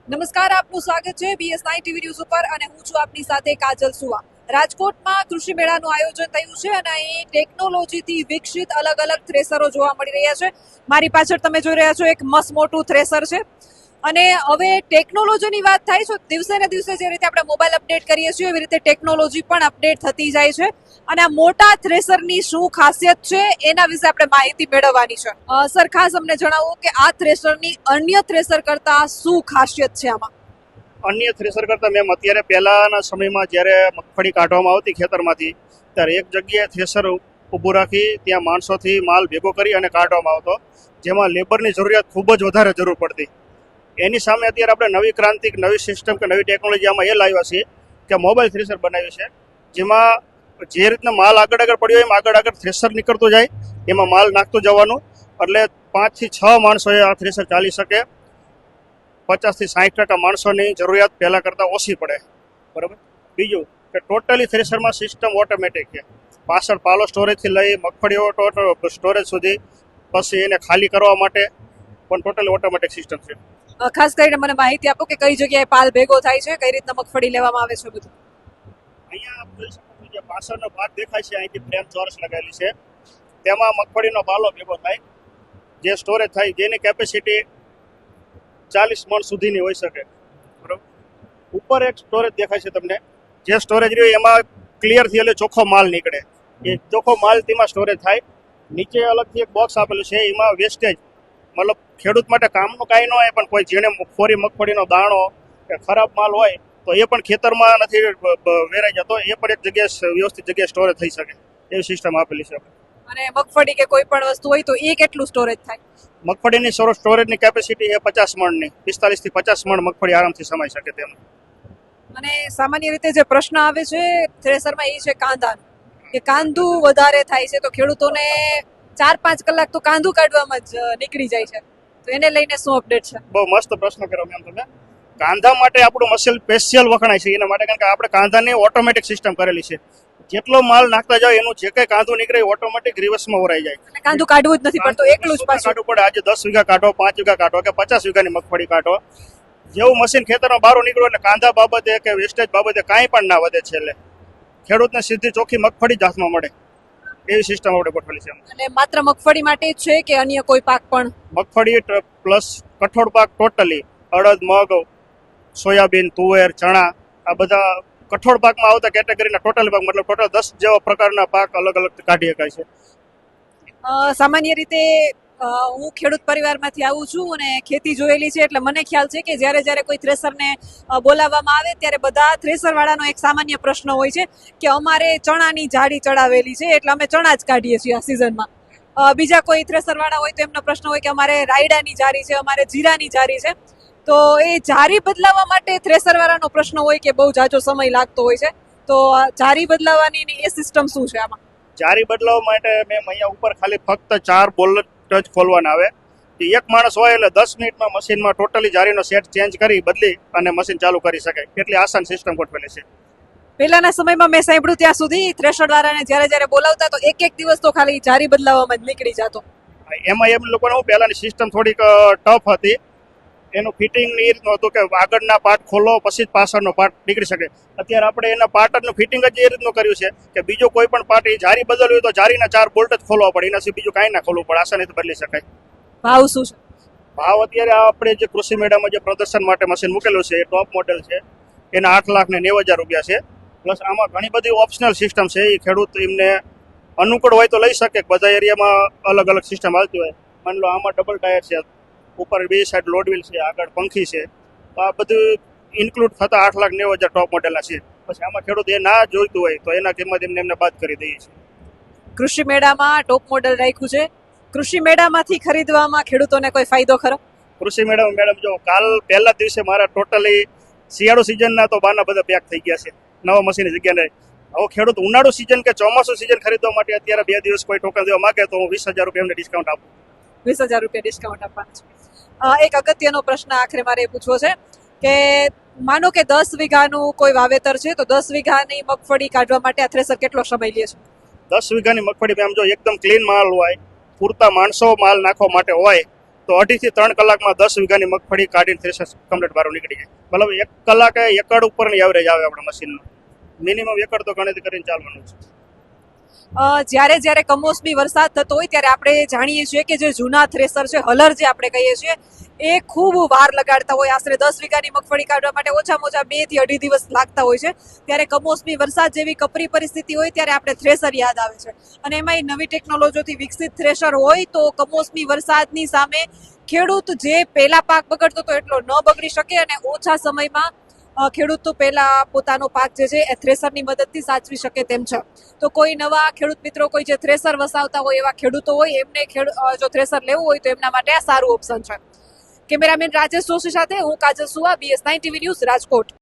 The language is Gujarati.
નમસ્કાર, આપનું સ્વાગત છે BS9 ટીવી ન્યૂઝ ઉપર અને હું છું આપની સાથે કાજલ સુવા. રાજકોટમાં કૃષિ મેળાનું આયોજન થયું છે અને અહીં ટેકનોલોજીથી વિકસિત અલગ અલગ થ્રેસરો જોવા મળી રહ્યા છે. મારી પાછળ તમે જોઈ રહ્યા છો એક મસ્ત મોટું થ્રેસર છે અને હવે ટેકનોલોજીની વાત થાય છે. દિવસે ને દિવસે જે રીતે આપણે મોબાઈલ અપડેટ કરીએ છીએ એવી રીતે ટેકનોલોજી પણ અપડેટ થતી જાય છે અને આ મોટા થ્રેસરની શું ખાસિયત છે એના વિશે આપણે માહિતી મેળવવાની છે. સર, ખાસ અમને જણાવો કે આ થ્રેસરની અન્ય થ્રેસર કરતા શું ખાસિયત છે આમાં? અન્ય થ્રેસર કરતાં મેમ અત્યારે પહેલાના સમયમાં જ્યારે મગફળી કાઢવામાં આવતી ખેતરમાંથી ત્યારે એક જગ્યાએ થ્રેસર ઊભું રાખી ત્યાં માણસોથી માલ ભેગો કરી અને કાઢવામાં આવતો, જેમાં લેબરની જરૂરિયાત ખૂબ જ વધારે જરૂર પડતી. એની સામે અત્યારે આપણે નવી ક્રાંતિ, નવી સિસ્ટમ કે નવી ટેકનોલોજી આમાં એ લાવ્યા છીએ કે મોબાઈલ થ્રેસર બનાવ્યું છે, જેમાં જે રીતના માલ આગળ પડ્યો એમ આગળ થ્રેસર નીકળતું જાય, એમાં માલ નાખતું જવાનું, એટલે 5 થી 6 માણસોએ આ થ્રેસર ચાલી શકે. 50 થી 60% માણસોની જરૂરિયાત પહેલાં કરતાં ઓછી પડે. બરાબર. બીજું કે ટોટલી થ્રેસરમાં સિસ્ટમ ઓટોમેટિક છે. પાછળ પાલો સ્ટોરેજથી લઈ મગફળીઓ સ્ટોરેજ સુધી, પછી એને ખાલી કરવા માટે પણ ટોટલી ઓટોમેટિક સિસ્ટમ છે. ખાસ કરીને મને માહિતી આપો કે કઈ જગ્યાએ પાલ ભેગો થાય છે, કઈ રીતના મગફળી લેવામાં આવે છે બધું. અહીંયા આપ જોઈ શકો છો જે પાછળનો ભાગ દેખાય છે, અહીંથી ફ્રેમ ચોરસ લગાવેલી છે, તેમાં મગફળીનો પાલો ભેગો થાય, જે સ્ટોરેજ થાય, જેની કેપેસિટી 40 મણ સુધીની હોઈ શકે. બરાબર. ઉપર એક સ્ટોરેજ દેખાય છે તમને, જે સ્ટોરેજ રહ્યો એમાં ક્લિયરથી એટલે ચોખ્ખો માલ નીકળે, એ ચોખ્ખો માલ તેમાં સ્ટોરેજ થાય. નીચે અલગથી એક બોક્સ આપેલું છે, એમાં વેસ્ટેજ, મતલબ ખેડૂત માટે કામનું કાંઈ ન હોય પણ કોઈ જેણે ફોરી મગફળીનો દાણો કે ખરાબ માલ હોય તો એ પણ ખેતરમાં નથી વેરાઈ જતો, એ પણ એક જગ્યાએ વ્યવસ્થિત જગ્યાએ સ્ટોરેજ થઈ શકે એવી સિસ્ટમ આપેલી છે. અને મગફળી કે કોઈ પણ વસ્તુ હોય તો એ કેટલું સ્ટોરેજ થાય? મગફળીની સ્ટોરેજની કેપેસિટી છે 50 મણની, 45 થી 50 મણ મગફળી આરામથી સમાઈ શકે તેમ. અને સામાન્ય રીતે જે પ્રશ્ન આવે છે થ્રેસરમાં એ છે કાંદાનો, કે કાંદું વધારે થાય છે તો ખેડૂતોને 4-5 કલાક તો કાંદું કાઢવામાં જ નીકળી જાય છે, તો એને લઈને શું અપડેટ છે? બહુ મસ્ત પ્રશ્ન કર્યો મેમ તમે. કાંદા માટે આપણું મશીન સ્પેશિયલ વખણાય છે એના માટે, કારણ કે આપણે કાંદાની ઓટોમેટિક સિસ્ટમ કરેલી છે. જેટલો માલ નાખતા જાવ એનું જે કંઈ કાંદું નીકળે ઓટોમેટિક રિવર્સમાં વરાઈ જાય. અને કાંદું કાઢવું જ નથી પડતું, એકલું જ પાછું કાઢવું પડે. આજે 10 વીઘા કાઢો, 5 વીઘા કાઢો કે 50 વીઘાની મગફળી કાઢો, જેવું મશીન ખેતરમાં બહાર નીકળ્યું એટલે કાંદા બાબતે કે વેસ્ટેજ બાબતે કાંઈ પણ ના વધે છે. એટલે ખેડૂતને સીધી ચોખ્ખી મગફળી જ હાથમાં મળે એવી સિસ્ટમ આપણે ગોઠવેલી છે. અને માત્ર મગફળી માટે જ છે કે અન્ય કોઈ પાક પણ? મગફળી પ્લસ કઠોળ પાક ટોટલી, અડદ, મગ, સોયાબીન, તુવેર, ચણા, આ બધા કઠોળ પાકમાં આવતા કેટેગરીના ટોટલ પાક, મતલબ ટોટલ 10 જેવા પ્રકારના પાક અલગ અલગ કાઢી શકાય છે. સામાન્ય રીતે હું ખેડૂત પરિવારમાંથી આવું છું અને ખેતી જોયેલી છે, એટલે મને ખ્યાલ છે કે જ્યારે કોઈ થ્રેસરને બોલાવવામાં આવે ત્યારે બધા થ્રેસરવાળાનો એક સામાન્ય પ્રશ્ન હોય છે કે અમારે ચણાની જાળી ચડાવેલી છે એટલે અમે ચણા જ કાઢીએ છીએ આ સિઝનમાં. બીજા કોઈ થ્રેસરવાળા હોય તો એમનો પ્રશ્ન હોય કે અમારે રાયડાની જારી છે, અમારે જીરાની જારી છે. તો એ જારી બદલાવવા માટે થ્રેસરવાળાનો પ્રશ્ન હોય કે બહુ જાજો સમય લાગતો હોય છે, તો જારી બદલાવવાની એ સિસ્ટમ શું છે આમાં? જારી બદલાવવા માટે મેમ અહીંયા ઉપર ખાલી ફક્ત 4 બોલ્ટ જ ખોલવાના આવે. એક માણસ હોય એટલે 10 મિનિટમાં મશીનમાં ટોટલી જારીનો સેટ ચેન્જ કરી બદલી અને મશીન ચાલુ કરી શકાય, એટલી આસાન સિસ્ટમ ગોઠવેલી છે. પહેલાના સમયમાં મેં સાંભળ્યું ત્યાં સુધી થ્રેશરવાળાને જ્યારે બોલાવતા તો એક દિવસ તો ખાલી જારી બદલાવવામાં જ નીકળી જતો. એમાં એમ લોકોને પહેલાની સિસ્ટમ થોડીક ટફ હતી. એનું ફિટિંગ એ રીતનું હતું કે આગળના પાર્ટ ખોલો પછી જ પાછળનો પાર્ટ નીકળી શકે. અત્યારે આપણે એના પાર્ટનું ફિટિંગ જ એ રીતનું કર્યું છે કે બીજો કોઈ પણ પાર્ટ એ જારી બદલવી હોય તો જારીના 4 બોલ્ટ જ ખોલવા પડે, એનાથી બીજું કાંઈ ના ખોલવું પડે, આસાનીથી બદલી શકાય. ભાવ શું છે? ભાવ અત્યારે આપણે જે કૃષિ મેળામાં જે પ્રદર્શન માટે મશીન મૂકેલું છે એ ટોપ મોડેલ છે, એના 8,90,000 રૂપિયા છે. પ્લસ આમાં ઘણી બધી ઓપ્શનલ સિસ્ટમ છે, એ ખેડૂત એમને અનુકૂળ હોય તો લઈ શકે. બધા એરિયામાં અલગ અલગ સિસ્ટમ આવતી હોય. માની લો આમાં ડબલ ટાયર છે, ઉપર 2 સાઈડ લોડવીલ છે, આગળ પંખી છે, તો આ બધું ઇન્ક્લુડ થતા 8,90,000 ટોપ મોડેલના છે. પછી આમાં ખેડૂત એ ના જોઈતું હોય તો એના કિંમત એમને બાદ કરી દઈએ છીએ. કૃષિ મેળામાં ટોપ મોડેલ રાખ્યું છે, કૃષિ મેળામાંથી ખરીદવામાં ખેડૂતોને કોઈ ફાયદો ખરો? કૃષિ મેડમ જો કાલ પહેલા દિવસે મારા ટોટલી શિયાળુ સિઝનના તો બાના બધા પેક થઈ ગયા છે નવા મશીનની જગ્યાએ. હવે ખેડૂત ઉનાળુ સિઝન કે ચોમાસું સિઝન ખરીદવા માટે અત્યારે 2 દિવસ કોઈ ટોકન દેવા માંગે તો હું 20,000 રૂપિયા એમને ડિસ્કાઉન્ટ આપું. 20,000 રૂપિયા ડિસ્કાઉન્ટ આપવાના છે. એક અગત્યનો પ્રશ્ન આખરે મારે એ પૂછવો છે કે માનો કે 10 વીઘાનું કોઈ વાવેતર છે તો 10 વીઘાની મગફળી કાઢવા માટે આ થ્રેસર કેટલો સમય લે છે? 10 વીઘાની મગફળી એમ જો એકદમ ક્લીન માલ હોય, પૂરતા માણસો માલ નાખવા માટે હોય તો 2.5 થી 3 કલાકમાં 10 વીઘાની મગફળી કાઢીને થ્રેસર કમ્પ્લીટ બહાર નીકળી જાય. મતલબ 1 કલાકે એકડ ઉપરની એવરેજ આવે આપણા મશીનનો. મિનિમમ એકડ તો ગણતરી કરીને ચાલવાનું છે. જ્યારે કમોસમી વરસાદ થતો હોય ત્યારે આપણે જાણીએ છીએ કે જે જૂના થ્રેસર છે, હલર જે આપણે કહીએ છીએ, એ ખૂબ વાર લગાડતા હોય. આશરે 10 વીઘાની મગફળી કાઢવા માટે ઓછામાં ઓછા 2 થી 2.5 દિવસ લાગતા હોય છે. ત્યારે કમોસમી વરસાદ જેવી કપરી પરિસ્થિતિ હોય ત્યારે આપણે થ્રેસર યાદ આવે છે. અને એમાંય નવી ટેકનોલોજીથી વિકસિત થ્રેસર હોય તો કમોસમી વરસાદની સામે ખેડૂત જે પહેલા પાક બગડતો હતો એટલો ન બગડી શકે અને ઓછા સમયમાં ખેડૂત તો પહેલા પોતાનો પાક જે છે એ થ્રેસરની મદદથી સાચવી શકે તેમ છે. તો કોઈ નવા ખેડૂત મિત્રો, કોઈ જે થ્રેસર વસાવતા હોય એવા ખેડૂતો હોય, એમને જો થ્રેસર લેવું હોય તો એમના માટે આ સારું ઓપ્શન છે. કેમેરામેન રાજેશ જોશી સાથે હું કાજલ સુવા, BS9 TV ન્યૂઝ, રાજકોટ.